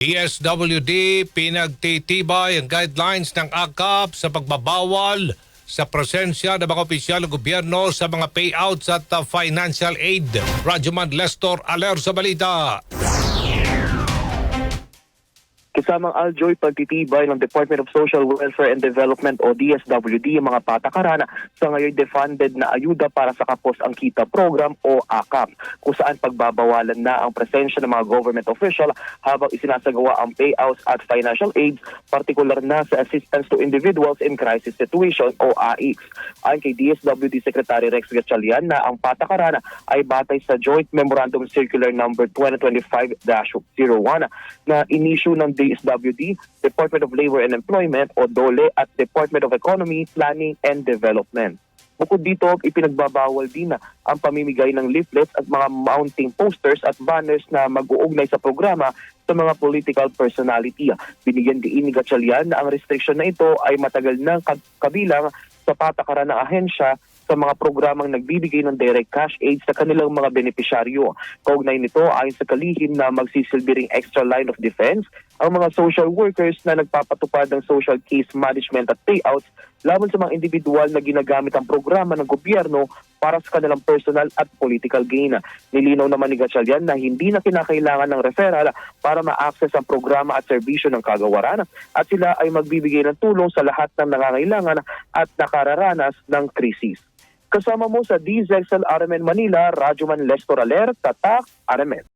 DSWD pinagtitibay ang guidelines ng AKAP sa pagbabawal sa presensya ng mga opisyal ng gobyerno sa mga payouts at financial aid. Radyoman Lester Aler sa balita. Kasamang Aljoy, pagtitibay ng Department of Social Welfare and Development o DSWD ang mga patakaran sa ngayon defunded na ayuda para sa Kapos ang Kita program o AKAP, kung saan pagbabawalan na ang presensya ng mga government official habang isinasagawa ang payouts at financial aids, partikular na sa Assistance to Individuals in Crisis Situation o AICS. Ayon kay DSWD Secretary Rex Gatchalian na ang patakaran ay batay sa Joint Memorandum Circular No. 2025-01 na inisyu ng DSWD, Department of Labor and Employment o DOLE at Department of Economy, Planning and Development. Bukod dito, ipinagbabawal din ang pamimigay ng leaflets at mga mounting posters at banners na mag-uugnay sa programa sa mga political personality. Binigyan din ni Gatchalian na ang restriction na ito ay matagal na kabilang sa patakaran ng ahensya sa mga programang nagbibigay ng direct cash aid sa kanilang mga benepisyaryo. Kaugnay nito, ayon sa kalihim na magsisilbi ring extra line of defense ang mga social workers na nagpapatupad ng social case management at payouts laban sa mga individual na ginagamit ang programa ng gobyerno para sa kanilang personal at political gain. Nilinaw naman ni Gatchalian na hindi na kinakailangan ng referral para ma-access ang programa at serbisyo ng kagawaran at sila ay magbibigay ng tulong sa lahat ng nangangailangan at nakararanas ng krisis. Kasama mo sa DZXL RMN Manila, Radyoman Lester Aler, Tatak, RMN.